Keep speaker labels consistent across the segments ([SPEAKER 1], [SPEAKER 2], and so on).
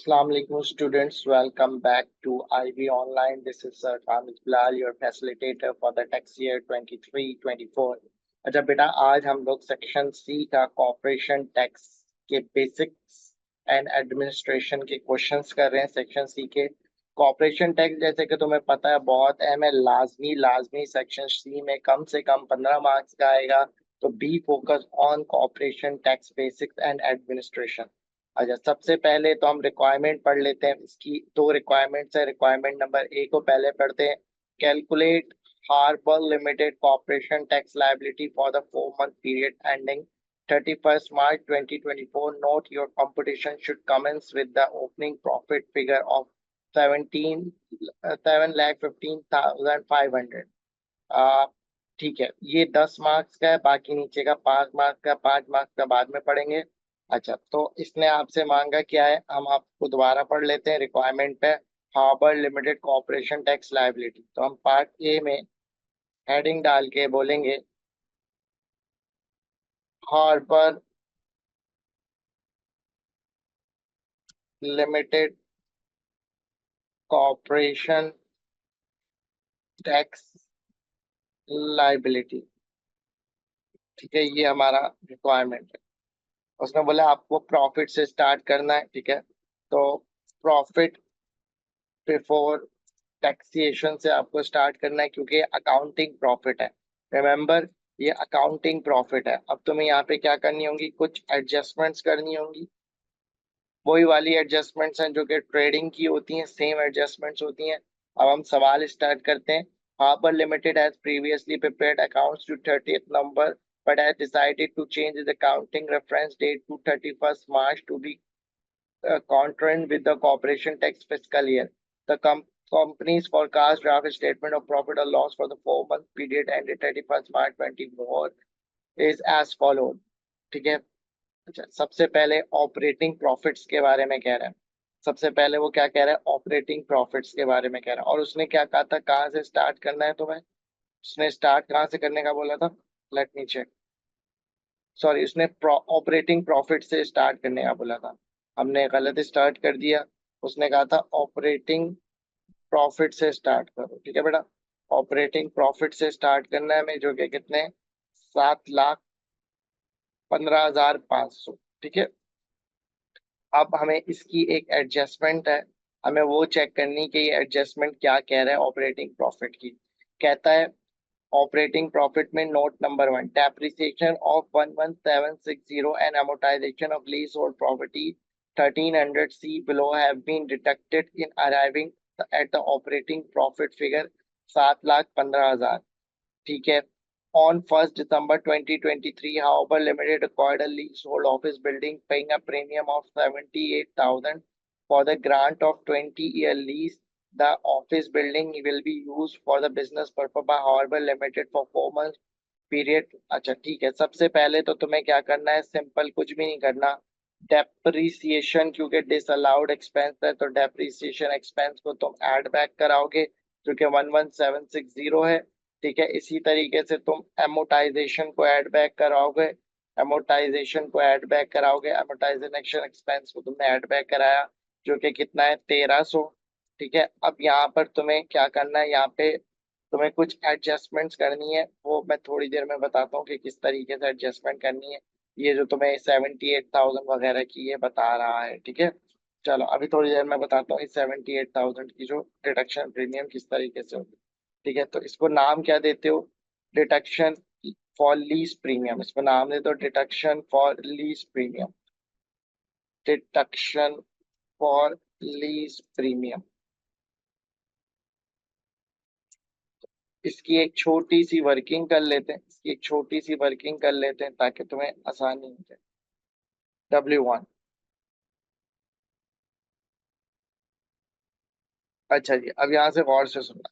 [SPEAKER 1] Assalamu alaikum students, welcome back to IB Online. This is Sir Khamis Bilal, your facilitator for the tax year 23-24. अच्छा बेटा, आज हम लोग section C का corporation tax के basics and administration के questions कर रहे हैं। सेक्शन सी के कॉर्पोरेशन टैक्स जैसे कि तुम्हें पता है बहुत अहम है, लाजमी सेक्शन सी में कम से कम 15 मार्क्स का आएगा। तो B focus on corporation tax basics and administration. अच्छा, सबसे पहले तो हम रिक्वायरमेंट पढ़ लेते हैं। इसकी दो रिक्वायरमेंट्स है। रिक्वायरमेंट नंबर ए को पहले पढ़ते हैं। Calculate Harbour Limited Corporation tax liability for the 4-month period ending 31st March 2024. Note your computation should commence with the opening profit figure of 7,15,500। ठीक है, ये 10 मार्क्स का है, बाकी नीचे का 5 मार्क्स का। 5 मार्क्स का बाद में पढ़ेंगे। अच्छा, तो इसने आपसे मांगा क्या है, हम आपको दोबारा पढ़ लेते हैं। रिक्वायरमेंट पे Harbour limited corporation tax liability, तो हम पार्ट ए में हेडिंग डाल के बोलेंगे Harbour limited corporation tax liability. ठीक है, ये हमारा रिक्वायरमेंट है। उसने बोला आपको प्रॉफिट से स्टार्ट करना है। ठीक है, तो प्रॉफिट बिफोर टैक्सेशन से आपको स्टार्ट करना है, क्योंकि अकाउंटिंग प्रॉफिट है। रिमेंबर, ये अकाउंटिंग प्रॉफिट है। अब तुम्हें यहाँ पे क्या करनी होंगी, कुछ एडजस्टमेंट्स करनी होंगी। वही वाली एडजस्टमेंट्स हैं जो कि ट्रेडिंग की होती हैं, सेम एडजस्टमेंट्स होती हैं। अब हम सवाल स्टार्ट करते हैं। Harbour limited has previously prepared accounts to 30th November but has decided to change the accounting reference date to 31st March to be concurrent with the corporation tax fiscal year. The company's forecast draft statement of profit or loss for the 4-month period ended 31st March 2024 is as followed। ठीक है, अच्छा, सबसे पहले operating profits के बारे में कह रहा है। सबसे पहले वो क्या कह रहा है, ऑपरेटिंग प्रॉफिट्स के बारे में कह रहा है। और उसने क्या कहा था, कहाँ से स्टार्ट करना है तुम्हें। उसने स्टार्ट कहाँ से करने का बोला था, लेट मी चेक। सॉरी, उसने ऑपरेटिंग प्रॉफिट से स्टार्ट करने का बोला था, हमने गलत स्टार्ट कर दिया। उसने कहा था ऑपरेटिंग प्रॉफिट से स्टार्ट करो। ठीक है बेटा, ऑपरेटिंग प्रॉफिट से स्टार्ट करना है हमें, जो कि कितने, 7,15,500। ठीक है, अब हमें इसकी एक एडजस्टमेंट है, हमें वो चेक करनी कि ये एडजस्टमेंट क्या कह रहा है ऑपरेटिंग प्रॉफिट की। कहता है ऑपरेटिंग प्रॉफिट में note number 1, depreciation of 11760 and amortization of lease hold property 1300 C below have been deducted in arriving at the operating profit figure 7,15,000। ठीक है, on 1st December 2023, Harbour Limited acquired a leasehold office building, paying a premium of 78,000 for the grant of 20-year lease. The office building will be used for the business purpose by Harbour Limited for 4 months period। अच्छा ठीक है, सबसे पहले तो तुम्हें क्या करना है, सिंपल, कुछ भी नहीं करना। डेप्रिसिएशन, क्योंकि डिसअलाउड एक्सपेंस है, तो डेप्रिसिएशन एक्सपेंस को तुम ऐड बैक कराओगे, जो कि 11760 है। ठीक है, इसी तरीके से तुम एमोटाइजेशन को ऐड बैक कराओगे। एमोटाइजेशन को ऐड बैक कराओगे, एमोटाइजेशन एक्सपेंस को तुमने ऐड बैक कराया, जो कि कितना है, 1300। ठीक है, अब यहाँ पर तुम्हें क्या करना है, यहाँ पे तुम्हें कुछ एडजस्टमेंट्स करनी है, वो मैं थोड़ी देर में बताता हूँ कि किस तरीके से एडजस्टमेंट करनी है। ये जो तुम्हें 78,000 वगैरह की ये बता रहा है। ठीक है, चलो अभी थोड़ी देर में बताता हूँ इस 78,000 की जो डिडक्शन प्रीमियम किस तरीके से होगी। ठीक है, तो इसको नाम क्या देते हो, डिडक्शन फॉर लीज प्रीमियम। इसको नाम दे दो deduction for lease premium, deduction for lease premium. इसकी एक छोटी सी वर्किंग कर लेते हैं, इसकी एक छोटी सी वर्किंग कर लेते हैं ताकि तुम्हें आसानी हो जाए। W1, अच्छा जी, अब यहाँ से गौर से सुनना,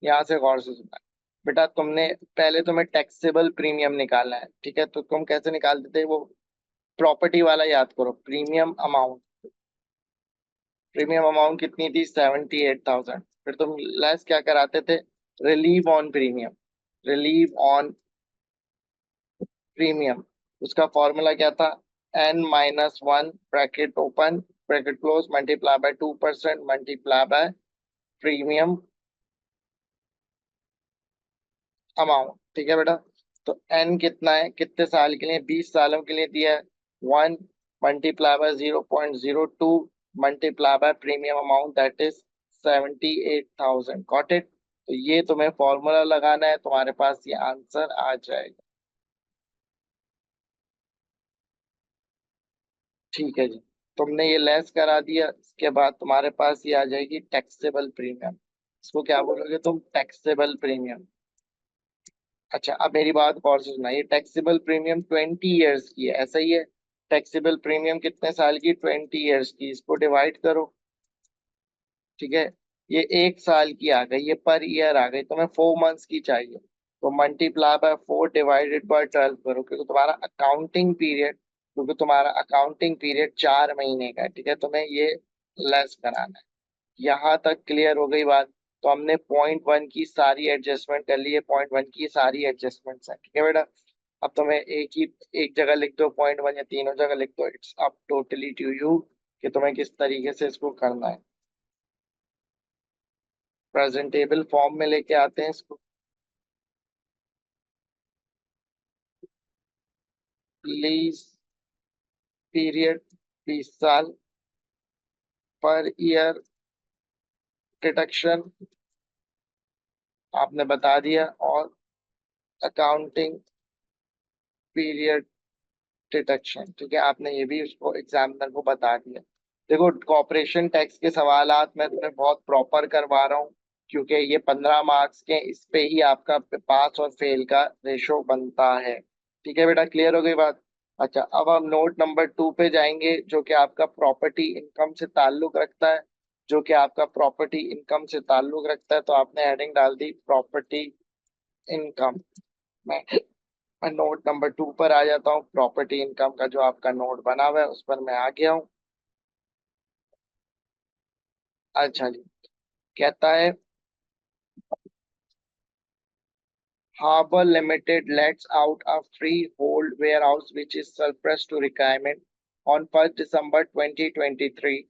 [SPEAKER 1] यहाँ से गौर से सुनना। बेटा तुमने पहले तुम्हें टैक्सेबल प्रीमियम निकालना है। ठीक है, तो तुम कैसे निकालते थे, वो प्रॉपर्टी वाला याद करो। प्रीमियम अमाउंट, प्रीमियम अमाउंट कितनी थी, 78,000। फिर तुम लेस क्या कराते थे, relieve on premium, relieve on premium. उसका फॉर्मूला क्या था, N-1 bracket open bracket close, multiply by 2%, multiply by premium amount. ठीक है बेटा। तो एन कितना है, कितने साल के लिए, 20 सालों के लिए दिया है। 1 multiply by 0.02 multiply by premium amount that is 78,000। Got it. तो ये तुम्हें फॉर्मूला लगाना है, तुम्हारे पास ये आंसर आ जाएगा। ठीक है जी। तुमने ये लेस करा दिया, इसके बाद तुम्हारे पास ये आ जाएगी टैक्सेबल प्रीमियम। इसको क्या बोलोगे तुम, टैक्सेबल प्रीमियम। अच्छा, अब मेरी बात गौर से सुना, ये टैक्सेबल प्रीमियम 20 ईयर्स की है, ऐसा ही है। टैक्सेबल प्रीमियम कितने साल की, 20 ईयर्स की। इसको डिवाइड करो। ठीक है। ये 1 साल की आ गई, ये पर ईयर आ गई, तुम्हें 4 मंथ्स की चाहिए। तो मल्टीप्लाई बाय 4 डिवाइडेड बाय 12 करो, क्योंकि तुम्हारा अकाउंटिंग पीरियड 4 महीने का है। ठीक है, तुम्हें ये लेस कराना है। यहाँ तक क्लियर हो गई बात। तो हमने पॉइंट 1 की सारी एडजस्टमेंट कर ली है, पॉइंट 1 की सारी एडजस्टमेंट्स है। ठीक है बेटा। अब तुम्हें एक जगह लिख दो पॉइंट 1 या तीनों जगह लिख दो, it's up totally to you कि तुम्हें किस तरीके से इसको करना है। प्रेजेंटेबल फॉर्म में लेके आते हैं इसको। लीज पीरियड 20 साल, पर ईयर डिडक्शन आपने बता दिया, और अकाउंटिंग पीरियड डिडक्शन। ठीक है, आपने ये भी उसको एग्जामिनर को बता दिया। देखो, कॉर्पोरेशन टैक्स के सवालात मैं तुम्हें बहुत प्रॉपर करवा रहा हूँ, क्योंकि ये 15 मार्क्स के, इस पे ही आपका पास और फेल का रेशो बनता है। ठीक है बेटा, क्लियर हो गई बात। अच्छा, अब हम नोट नंबर 2 पे जाएंगे, जो कि आपका प्रॉपर्टी इनकम से ताल्लुक रखता है। तो आपने हेडिंग डाल दी प्रॉपर्टी इनकम। मैं मैं नोट नंबर 2 पर आ जाता हूँ। प्रॉपर्टी इनकम का जो आपका नोट बना हुआ है उस पर मैं आ गया हूँ। अच्छा जी। कहता है, Harbour Limited lets out a freehold warehouse which is surplus to requirement. On 1st December 2023,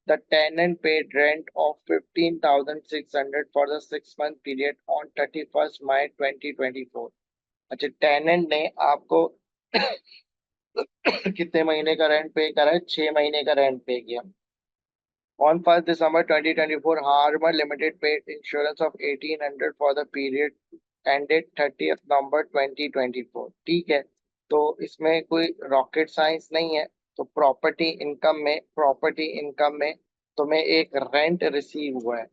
[SPEAKER 1] the tenant paid rent of 15,600 for the 6 month period on 31st May 2024। अच्छा, टेनेंट ने आपको कितने महीने का रेंट पे करा है, 6 महीने का रेंट पे किया। On 1st December 2024, Harbour Limited paid insurance of 1,800 for the period ended 30th November 2024। ठीक है। तो इसमें कोई रॉकेट साइंस नहीं है। तो प्रॉपर्टी इनकम में तुम्हें एक रेंट रिसीव हुआ है,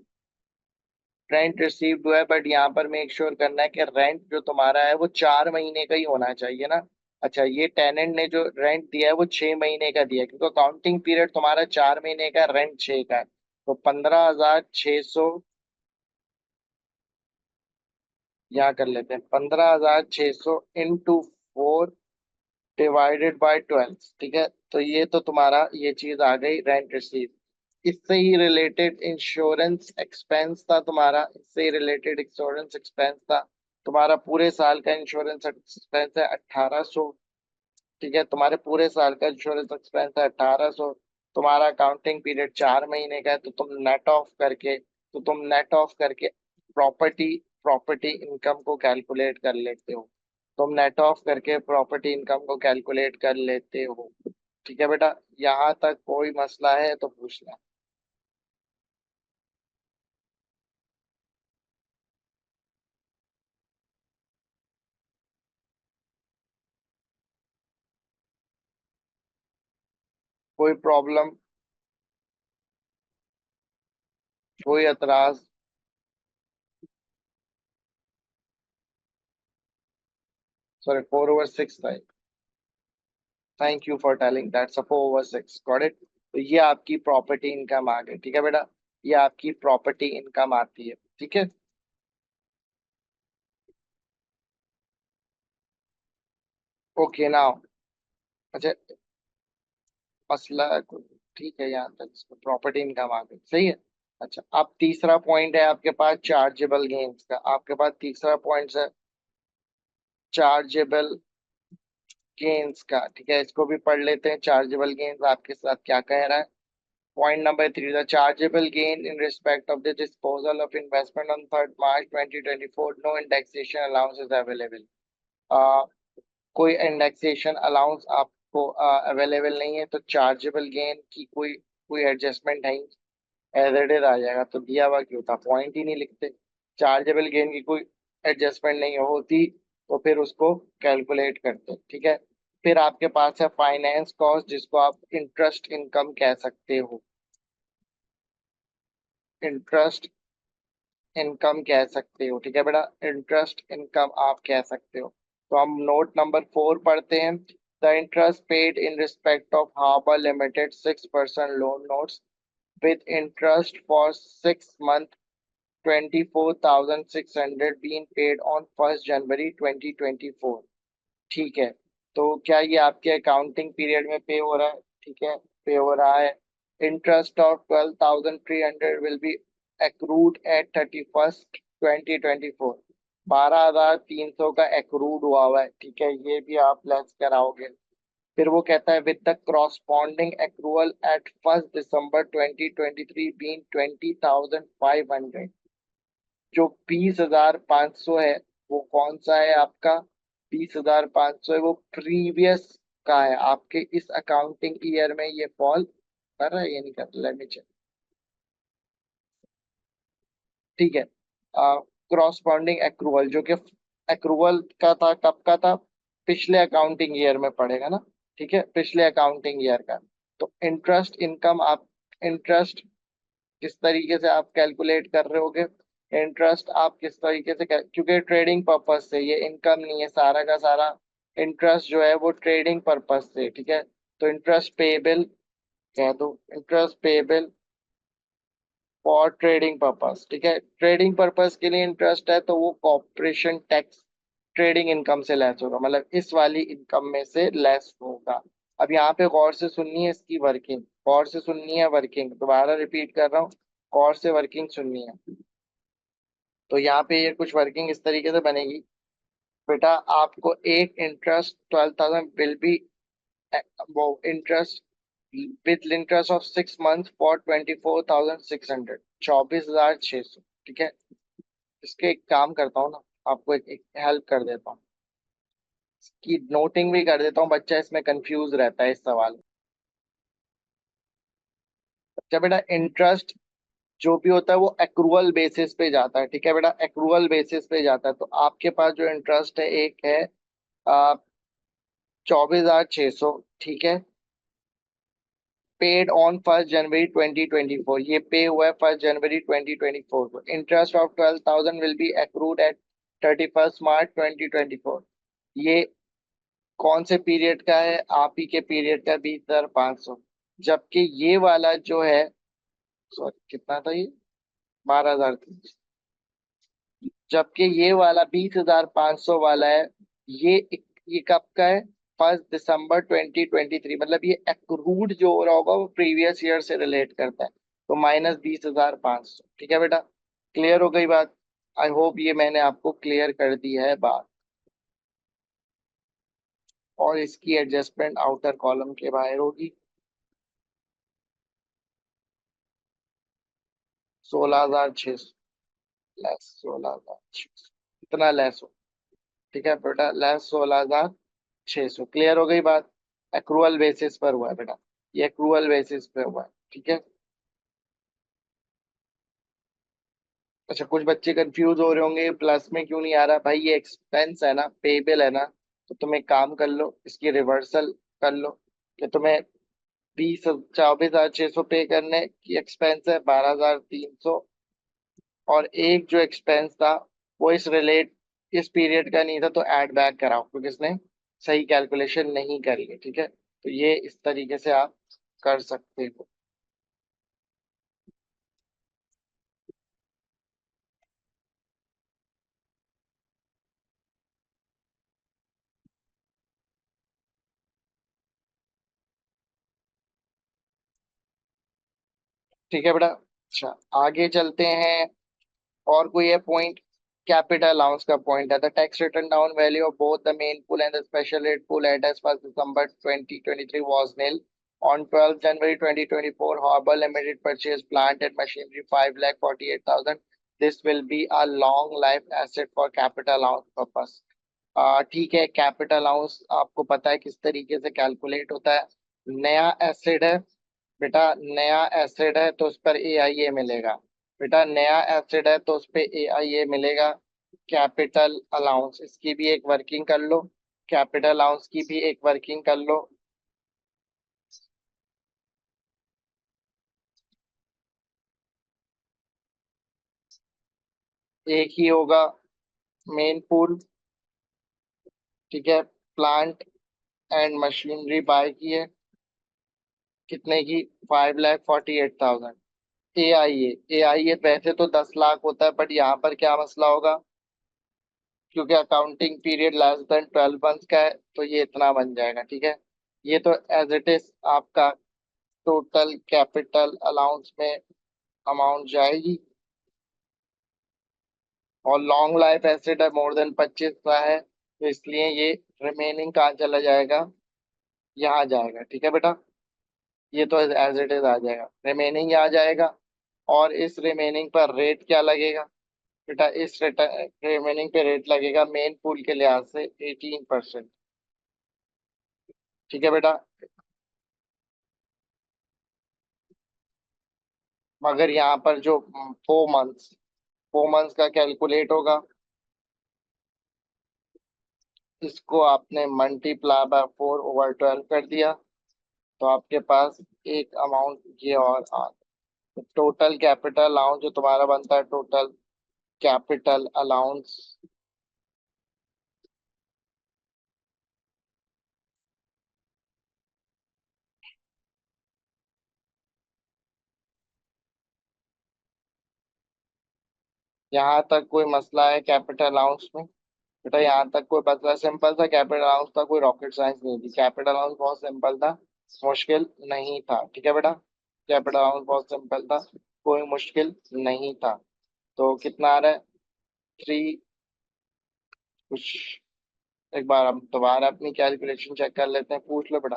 [SPEAKER 1] बट यहाँ पर मेक श्योर करना है कि रेंट जो तुम्हारा है वो 4 महीने का ही होना चाहिए ना। अच्छा, ये टेनेंट ने जो रेंट दिया है वो 6 महीने का दिया है, क्योंकि अकाउंटिंग पीरियड तुम्हारा 4 महीने का, रेंट 6 का है। तो 15,600 यहाँ कर लेते हैं, 15,600 इंटू 4 डिवाइडेड बाय 12। ठीक है, तो ये तो तुम्हारा ये चीज आ गई रेंट रिसीव। इससे ही रिलेटेड इंश्योरेंस एक्सपेंस था तुम्हारा, पूरे साल का इंश्योरेंस एक्सपेंस है 1,800। ठीक है, तुम्हारे पूरे साल का इंश्योरेंस एक्सपेंस है 1,800। तुम्हारा अकाउंटिंग पीरियड 4 महीने का है, तो तुम नेट ऑफ करके प्रॉपर्टी प्रॉपर्टी इनकम को कैलकुलेट कर लेते हो। तुम नेट ऑफ करके प्रॉपर्टी इनकम को कैलकुलेट कर लेते हो। ठीक है बेटा, यहाँ तक कोई मसला है तो पूछना। कोई प्रॉब्लम, कोई एतराज। सॉरी, 4/6 था। Thank you for telling that's a 4/6, got it. तो ये आपकी प्रॉपर्टी इनकम आ गई। ठीक है बेटा, ये आपकी प्रॉपर्टी इनकम आती है। ठीक है। Okay now. अच्छा, मसला ठीक है, यहाँ तक प्रॉपर्टी इनकम आ गई, सही है। अच्छा, अब तीसरा पॉइंट है आपके पास चार्जेबल गेन्स का। आपके पास तीसरा पॉइंट है चार्जेबल गेन्स का। ठीक है, इसको भी पढ़ लेते हैं। चार्जेबल गेन्स आपके साथ क्या कह रहा है। Point number 3, the chargeable gain in respect of the disposal of investment on 3rd March 2024, no indexation allowance is available. कोई इंडेक्सेशन अलाउंस आपको अवेलेबल नहीं है, तो चार्जेबल गेन की कोई कोई एडजस्टमेंट नहीं, एज इट इज आ जाएगा। तो दिया हुआ क्यों था, पॉइंट ही नहीं लिखते। चार्जेबल गेन की कोई एडजस्टमेंट नहीं होती तो फिर उसको कैलकुलेट करते, ठीक है। फिर आपके पास है फाइनेंस कॉस्ट, जिसको आप इंटरेस्ट इनकम कह सकते हो, इंटरेस्ट इनकम कह सकते हो, ठीक है बेटा, इंटरेस्ट इनकम आप कह सकते हो। तो हम नोट नंबर 4 पढ़ते हैं। The interest paid in respect of Harbour limited 6% loan notes with interest for 6 month 24,600 been paid on 1 January 2024। ठीक है, तो क्या ये आपके अकाउंटिंग पीरियड में पे हो रहा है? ठीक है, पे हो रहा है। Interest of 12,300 will be accrued at 31st 2024। 12,300 का accrued हुआ है, ठीक है, ये भी आप लेस कराओगे। फिर वो कहता है with the corresponding accrual at 1 December 2023 being 20,500। जो 20,500 है वो कौन सा है आपका? 20,500 है वो प्रीवियस का है, आपके इस अकाउंटिंग ईयर में ये फॉल कर रहा है, ये नहीं कर रहा, लेट मी चेक। ठीक है, क्रॉसपॉन्डिंग एक्रूवल, जो कि एक्रूवल का था, कब का था? पिछले अकाउंटिंग ईयर में पड़ेगा ना, ठीक है, पिछले अकाउंटिंग ईयर का। तो इंटरेस्ट इनकम आप, इंटरेस्ट किस तरीके से आप कैलकुलेट कर रहे होगे? इंटरेस्ट आप किस तरीके से क्योंकि ट्रेडिंग पर्पस से ये इनकम नहीं है, सारा का सारा इंटरेस्ट जो है वो ट्रेडिंग पर्पस से, ठीक है। तो इंटरेस्ट पेबल कह दो, interest payable for trading purpose, ठीक है। ट्रेडिंग पर्पस के लिए इंटरेस्ट है तो वो कॉर्पोरेशन टैक्स ट्रेडिंग इनकम से लेस होगा, मतलब इस वाली इनकम में से लेस होगा। अब यहाँ पे गौर से सुननी है इसकी वर्किंग, गौर से सुननी है वर्किंग, दोबारा रिपीट कर रहा हूँ, गौर से वर्किंग सुननी है। तो यहाँ पे ये कुछ वर्किंग इस तरीके से बनेगी बेटा, आपको एक इंटरेस्ट 12,000 विल बी, वो interest with interest of 6 months for 24,600, 24,600, ठीक है। इसके एक काम करता हूँ ना, आपको एक हेल्प कर देता हूँ, इसकी नोटिंग भी कर देता हूँ, बच्चा इसमें कंफ्यूज रहता है इस सवाल में। बच्चा बेटा इंटरेस्ट जो भी होता है वो एक्रूअल बेसिस पे जाता है, ठीक है बेटा, एक्रूअल बेसिस पे जाता है। तो आपके पास जो इंटरेस्ट है एक है 24,600, ठीक है, पेड ऑन 1 January 2024, ये पे हुआ है 1 January 2024 को। Interest of 12,000 will be accrued at 31st March 2024। ये कौन से पीरियड का है? आप ही के पीरियड का, 20,500। जबकि ये वाला जो है, सॉरी कितना था ये, 12,300। जबकि ये वाला 20,500 वाला है, ये ये कब का है? 1 December 2023, मतलब ये एक्रूड जो हो रहा होगा वो प्रीवियस ईयर से रिलेट करता है, तो -20,500, ठीक है बेटा। क्लियर हो गई बात? आई होप ये मैंने आपको क्लियर कर दी है बात। और इसकी एडजस्टमेंट आउटर कॉलम के बाहर होगी, 16,600 लेस 16,600, इतना लेस हो, ठीक है बेटा, लेस 16,600। क्लियर हो गई बात? एक्रूअल बेसिस पर हुआ है बेटा, ये एक्रूअल बेसिस पे हुआ है, ठीक है। अच्छा, कुछ बच्चे कंफ्यूज हो रहे होंगे प्लस में क्यों नहीं आ रहा, भाई ये एक्सपेंस है ना, पेबल है ना, तो तुम एक काम कर लो, इसकी रिवर्सल कर लो, कि तुम्हें 24,600 पे करने की एक्सपेंस है 12,300, और एक जो एक्सपेंस था वो इस पीरियड का नहीं था, तो ऐड बैक कराओ क्योंकि इसने सही कैलकुलेशन नहीं करी है, ठीक है। तो ये इस तरीके से आप कर सकते हो। ठीक है बेटा, अच्छा आगे चलते हैं। और कोई है पॉइंट? कैपिटल अलाउंस का पॉइंट है, the tax return down value of both the main pool and the special rate pool at as per December 2023 was nil On 12th January 2024, Harbor Limited purchased plant and machinery 5,48,000. This will be a long life asset for capital allowance purpose. ठीक है, capital allowance आपको पता है किस तरीके से calculate होता है। नया एसेट है बेटा, नया एसेट है तो उस पर ए आई ए मिलेगा। बेटा नया एसेट है तो उस पर ए आई ए मिलेगा। कैपिटल अलाउंस इसकी भी एक वर्किंग कर लो, कैपिटल अलाउंस की भी एक वर्किंग कर लो। एक ही होगा, मेन पूल। ठीक है, प्लांट एंड मशीनरी बाय की है, कितने की? 5,48,000। ए आई ए वैसे तो 10 लाख होता है, बट यहाँ पर क्या मसला होगा, क्योंकि accounting period less than 12 months का है तो ये इतना बन जाएगा। ठीक है, ये तो एज इट इज आपका टोटल कैपिटल अलाउंस में अमाउंट जाएगी। और लॉन्ग लाइफ एसेट है, मोर देन 25 का है, तो इसलिए ये रिमेनिंग कहाँ चला जाएगा, यहाँ जाएगा। ठीक है बेटा, ये तो एज इट इज आ जाएगा, रिमेनिंग आ जाएगा। और इस रिमेनिंग पर रेट क्या लगेगा बेटा? इस रिमेनिंग पे रेट लगेगा मेन पूल के लिहाज से 18%। ठीक है बेटा, मगर यहाँ पर जो 4 मंथ्स का कैलकुलेट होगा, इसको आपने मल्टीप्लाई बाय 4/12 कर दिया, तो आपके पास एक अमाउंट ये और आ, टोटल कैपिटल अलाउंस जो तुम्हारा बनता है, टोटल कैपिटल अलाउंस, यहाँ तक कोई मसला है कैपिटल अलाउंस में? बेटा यहाँ तक कोई मसला, सिंपल सा कैपिटल अलाउंस था, कोई रॉकेट साइंस नहीं थी, कैपिटल अलाउंस बहुत सिंपल था, मुश्किल नहीं था। ठीक है बेटा, कैपिटल अलाउंस बहुत सिंपल था, कोई मुश्किल नहीं था। तो कितना आ रहा है? 3 कुछ, एक बार हम दोबारा अपनी कैलकुलेशन चेक कर लेते हैं, पूछ लो बेटा।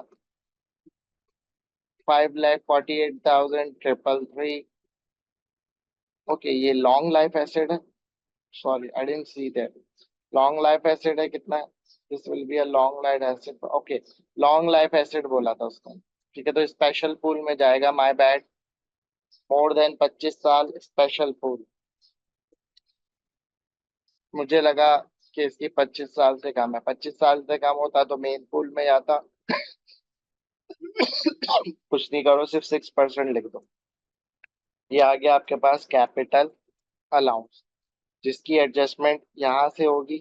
[SPEAKER 1] 5,48,333। ओके, ये लॉन्ग लाइफ एसेट है, sorry I dent see that. Long life asset है, कितना है? This will be a long life asset. Okay, long life asset बोला था उसको। ठीक है, तो स्पेशल पूल में जाएगा, माय बैड, मोर देन 25 साल स्पेशल पूल। मुझे लगा कि इसकी 25 साल से कम है, 25 साल से कम होता तो मेन पूल में जाता। कुछ नहीं करो, सिर्फ 6% लिख दो। ये आ गया आपके पास कैपिटल अलाउंस, जिसकी एडजस्टमेंट यहाँ से होगी।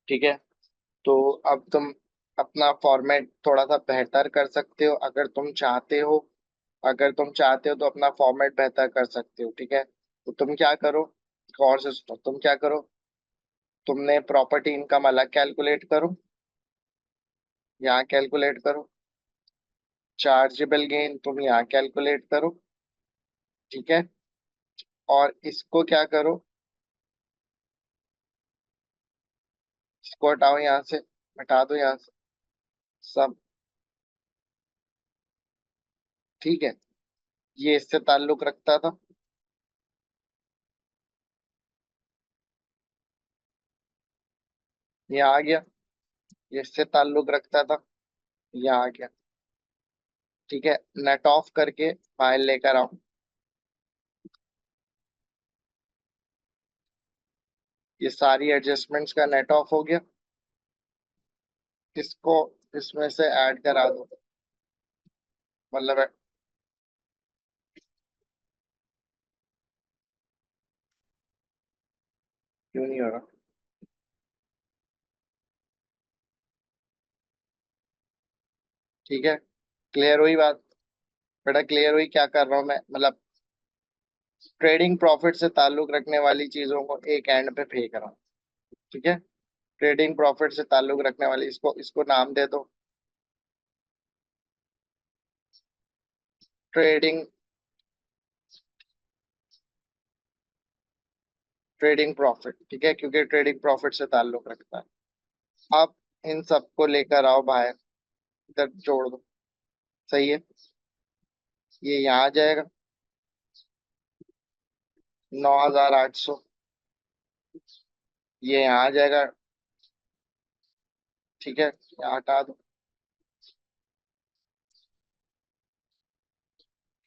[SPEAKER 1] ठीक है, तो अब तुम अपना फॉर्मेट थोड़ा सा बेहतर कर सकते हो अगर तुम चाहते हो। अगर तुम चाहते हो तो अपना फॉर्मेट बेहतर कर सकते हो। ठीक है, तो तुम क्या करो, गौर से सुनो, तुम क्या करो, तुमने प्रॉपर्टी इनकम अलग कैलकुलेट करो, यहाँ कैलकुलेट करो। चार्जेबल गेन तुम यहाँ कैलकुलेट करो। ठीक है, और इसको क्या करो, इसको हटाओ यहाँ से, हटा दो यहाँ से सब। ठीक है, ये इससे ताल्लुक रखता था, ये आ गया। ये इससे ताल्लुक रखता था, ये आ गया। ठीक है, नेट ऑफ करके फाइल लेकर आओ। ये सारी एडजस्टमेंट्स का नेट ऑफ हो गया, इसको इसमें से ऐड करा दो, मतलब क्यों नहीं हो रहा? ठीक है, क्लियर हुई बात बेटा? क्लियर हुई क्या कर रहा हूँ मैं, मतलब ट्रेडिंग प्रॉफिट से ताल्लुक रखने वाली चीजों को एक एंड पे फेंक रहा हूँ। ठीक है, ट्रेडिंग प्रॉफिट से ताल्लुक रखने वाली, इसको इसको नाम दे दो ट्रेडिंग, ट्रेडिंग प्रॉफिट। ठीक है, क्योंकि ट्रेडिंग प्रॉफिट से ताल्लुक रखता है। अब इन सबको लेकर आओ बाहर, इधर जोड़ दो। सही है, ये यहाँ आ जाएगा 9,800, ये यहाँ आ जाएगा। ठीक है, यहाँ हटा दो।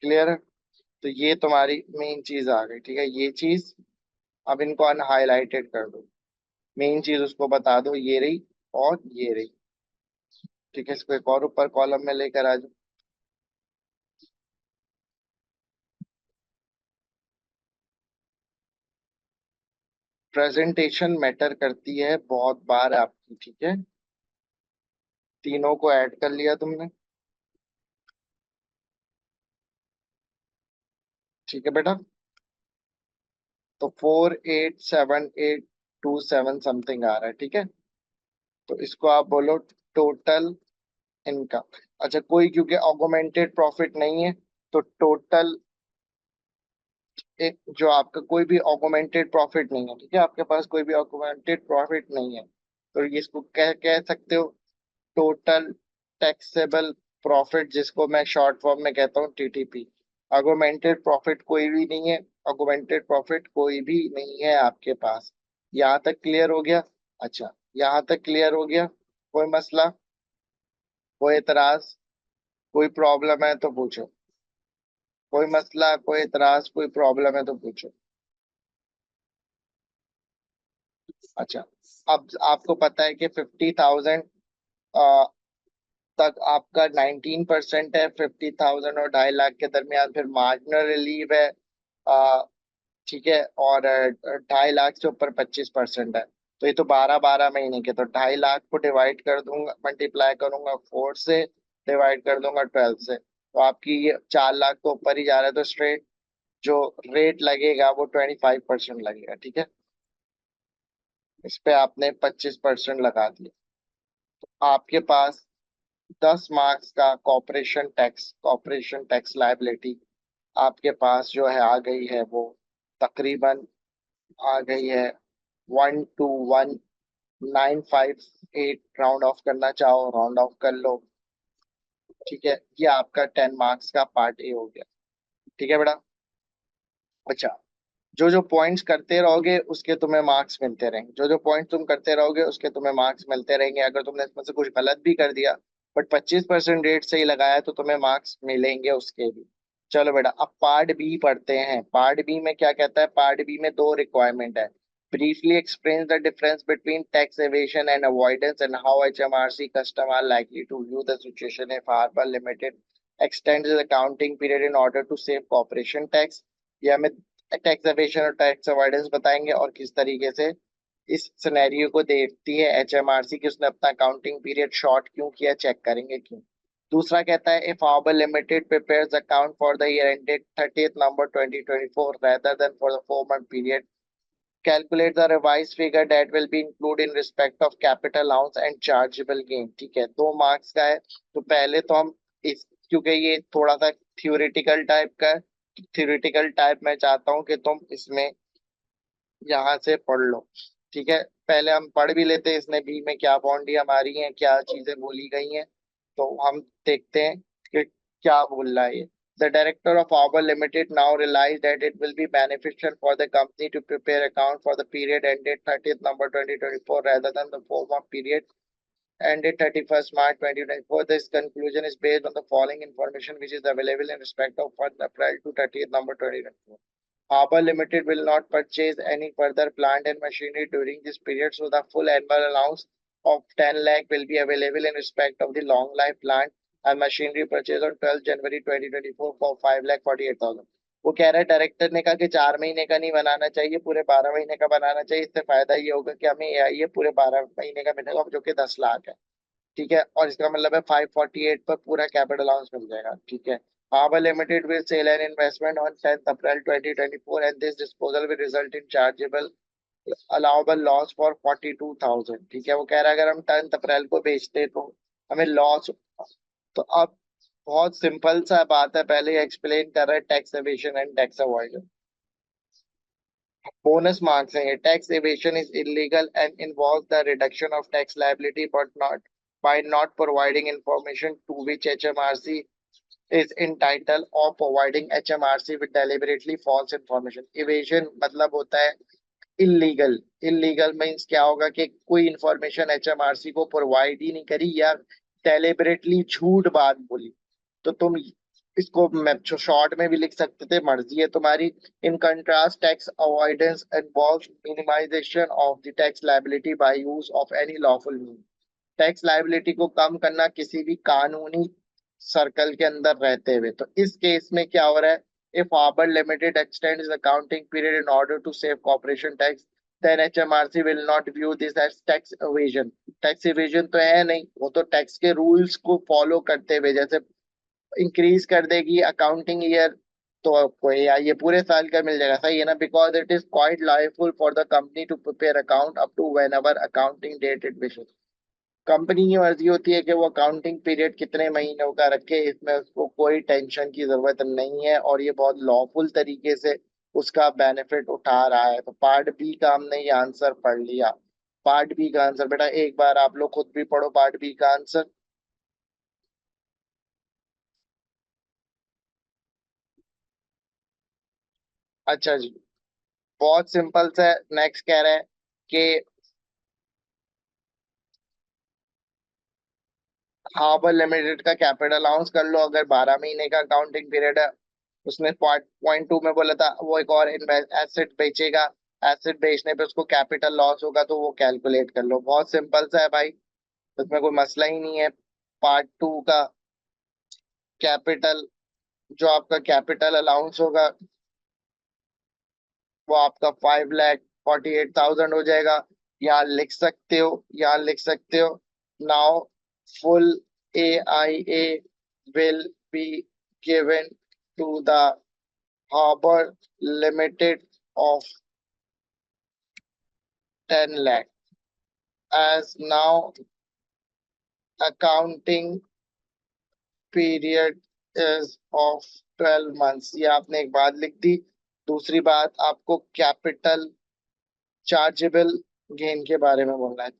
[SPEAKER 1] क्लियर है? तो ये तुम्हारी मेन चीज आ गई। ठीक है, ये चीज अब इनको अनहाइलाइटेड कर दो, मेन चीज उसको बता दो, ये रही और ये रही। ठीक है, इसको एक और ऊपर कॉलम में लेकर आ जाओ। प्रेजेंटेशन मैटर करती है बहुत बार आपकी। ठीक है, तीनों को ऐड कर लिया तुमने। ठीक है बेटा, तो 487827 समथिंग आ रहा है। ठीक है, तो इसको आप बोलो टोटल इनकम। अच्छा, कोई क्योंकि ऑगमेंटेड प्रॉफिट नहीं है, तो टोटल एक जो आपका कोई भी ऑगमेंटेड प्रॉफिट नहीं है, ठीक है, आपके पास कोई भी ऑगमेंटेड प्रॉफिट नहीं है, तो ये इसको कह कह सकते हो टोटल टैक्सेबल प्रॉफिट, जिसको मैं शॉर्ट फॉर्म में कहता हूँ टीटीपी। ऑगमेंटेड प्रॉफिट कोई भी नहीं है, ऑगमेंटेड प्रॉफिट कोई भी नहीं है आपके पास। यहाँ तक क्लियर हो गया? अच्छा, यहाँ तक क्लियर हो गया? कोई मसला, कोई एतराज, कोई प्रॉब्लम है तो पूछो। कोई मसला, कोई एतराज, कोई प्रॉब्लम है तो पूछो। अच्छा, अब आपको पता है कि 50,000 तक आपका 19% है, 50,000 और 2.5 लाख के दरमियान फिर मार्जिनल रिलीव है। आ, ठीक है, और 2.5 लाख से ऊपर 25% है। तो ये तो 12 12 महीने के, तो 2.5 लाख को डिवाइड कर दूंगा, मल्टीप्लाई करूंगा 4 से, डिवाइड कर दूंगा 12 से, तो आपकी ये 4 लाख तो ऊपर ही जा रहा है, तो स्ट्रेट जो रेट लगेगा वो 25% लगेगा। ठीक है, इस पे आपने 25% लगा दिया। आपके पास 10 मार्क्स का कॉर्पोरेशन टैक्स लायबिलिटी आपके पास जो है आ गई है, वो तकरीबन आ गई है 121,958। राउंड ऑफ करना चाहो राउंड ऑफ कर लो। ठीक है, ये आपका 10 मार्क्स का पार्ट ए हो गया। ठीक है बेटा। अच्छा, जो जो पॉइंट्स करते रहोगे उसके तुम्हें मार्क्स मिलते रहेंगे, जो जो पॉइंट तुम करते रहोगे उसके तुम्हें मार्क्स मिलते रहेंगे। अगर तुमने इसमें से कुछ गलत भी कर दिया बट 25% रेट सही लगाया तो तुम्हें मार्क्स मिलेंगे उसके भी। चलो बेटा, अब पार्ट बी पढ़ते हैं। पार्ट बी में क्या कहता है? पार्ट बी में दो रिक्वायरमेंट है। Briefly explain the difference between tax evasion and avoidance and how HMRC customer are likely to view the situation if Harbour Limited extends the accounting period in order to save corporation tax। ये हमें tax aviation और tax avoidance बताएंगे, और किस तरीके से इस scenario को देखती है एचएमआरसी कि उसने अपना अकाउंटिंग पीरियड शॉर्ट क्यों किया, चेक करेंगे क्यों। दूसरा कहता है if Harbour limited prepares account for the year ended 30th November 2024 rather than for the 4 month period, calculate the revised figure that will be included in respect of capital allowance and chargeable gain। ठीक है, 2 marks का है, तो पहले तो हम इस, क्योंकि ये थोड़ा सा थ्योरेटिकल टाइप का है, थ्योरेटिकल टाइप मैं चाहता हूँ कि तुम इसमें यहाँ से पढ़ लो। ठीक है, पहले हम पढ़ भी लेते हैं इसने बी में क्या बाउंड्री हमारी हैं, क्या चीजें बोली गई हैं, तो हम देखते हैं कि क्या बोल रहा है ये। The director of Arbor Limited now realized that it will be beneficial for the company to prepare account for the period ended 30th November 2024 rather than the 4 month period ended 31st March 2024. This conclusion is based on the following information which is available in respect of 1st April to 30th November 2024. Harbour Limited will not purchase any further plant and machinery during this period, so the full annual allowance of 10 lakh will be available in respect of the long life plant and machinery purchase on 12th January 2024 for 5,48,000। वो कह रहा है, director ने कहा कि 4 महीने का नहीं बनाना चाहिए, पूरे 12 महीने का बनाना चाहिए। इससे फायदा ये होगा कि हमें ये पूरे 12 महीने का मिलेगा, जो कि 10 लाख है। ठीक है, और इसका मतलब है 548 पर पूरा कैपिटल अलाउंस मिल जाएगा। ठीक है, Harbour Limited will sell an investment on 10th April 2024 and this disposal will result in chargeable allowable loss for 42,000। ठीक है, वो कह रहा है अगर हम 10th अप्रैल को बेचते तो हमें लॉस। तो अब बहुत सिंपल सा बात है, पहले एक्सप्लेन कर रहे हैं tax evasion and tax avoidance. Bonus marks है, tax evasion is illegal and involve the reduction of tax liability but not by not providing information to which HMRC is entitled of providing HMRC with deliberately false information. Evasion मतलब होता है illegal. Illegal means क्या होगा कि कोई information एचएमआरसी को provide ही नहीं करी या डेलिबरेटली झूठ बात बोली. तो तुम इसको मैं शॉर्ट में भी लिख सकते थे, मर्जी है तुम्हारी. In contrast tax avoidance involves minimization of the tax liability by use of any lawful mean. Tax liability को कम करना किसी भी कानूनी सर्कल के अंदर रहते हुए. तो इस केस में क्या हो रहा है, if Arbor Limited extends the accounting period in order to save corporation tax, then HMRC will not view this as tax evasion. Tax evasion तो है नहीं, वो तो टैक्स के रूल्स को फॉलो करते हुए, जैसे इंक्रीज कर देगी अकाउंटिंग ईयर तो आपको ये पूरे साल का मिल जाएगा. सही है ना, because it is quite helpful for the company to prepare account up to whenever accounting date it wishes. Company की मर्जी होती है कि वो अकाउंटिंग पीरियड कितने महीनों का रखे, इसमें उसको कोई टेंशन की जरूरत नहीं है और ये बहुत लॉफुल तरीके से उसका बेनिफिट उठा रहा है. तो पार्ट बी का हमने ये आंसर पढ़ लिया. पार्ट बी का आंसर बेटा एक बार आप लोग खुद भी पढ़ो पार्ट बी का आंसर. अच्छा जी, बहुत सिंपल सा है. नेक्स्ट कह रहा है कि हार्बर लिमिटेड का कैपिटल अलाउंस कर लो. अगर 12 महीने का अकाउंटिंग पीरियड है, उसने पॉइंट टू में बोला था वो एक और एसेट बेचेगा, एसेट बेचने पे उसको कैपिटल लॉस होगा तो वो कैलकुलेट कर लो. बहुत सिंपल सा है भाई, उसमें कोई मसला ही नहीं है. पार्ट टू का कैपिटल, जो आपका कैपिटल अलाउंस होगा वो आपका 5,48,000 हो जाएगा. यहाँ लिख सकते हो, यहाँ लिख सकते हो. Now full AIA will be given to the Harbor Limited of 10 lakh as now accounting period is of 12 months. ये आपने एक बात लिख दी. दूसरी बात आपको कैपिटल चार्जेबल गेन के बारे में बोलना है.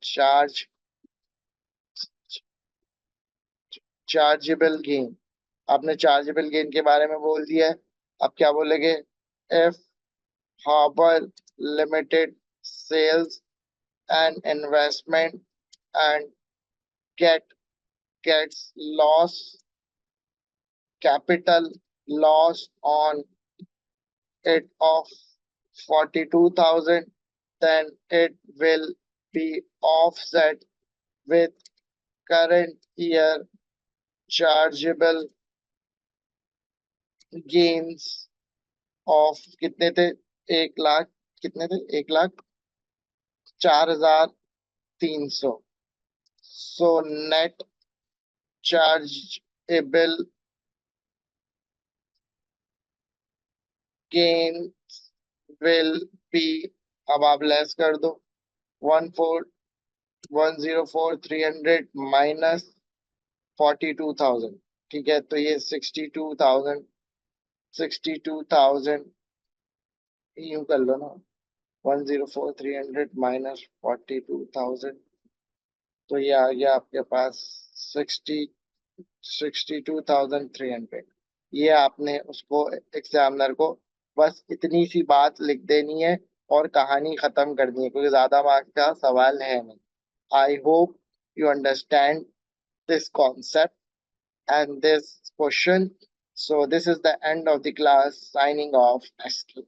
[SPEAKER 1] चार्जेबल गेन, आपने चार्जेबल गेन के बारे में बोल दिया है. अब क्या बोलेंगे, if Harbour limited sells and investment and get gets loss capital loss on it of 42,000, then it will be offset with current year chargeable gains of कितने थे, 1 लाख, कितने थे, 1,04,300. So net chargeable gain will be, अब आप less कर दो, 1,04,300 minus 42,000. ठीक है, तो ये 62,000, 62,000 यूं कर लो ना. 1,04,300 माइनस 42,000, तो ये आ गया आपके पास 62,300. ये आपने उसको एग्जामिनर को बस इतनी सी बात लिख देनी है और कहानी खत्म करनी है, क्योंकि ज्यादा मार्क्स का सवाल है नहीं. I hope you understand this concept and this question. So this is the end of the class. Signing off. SK.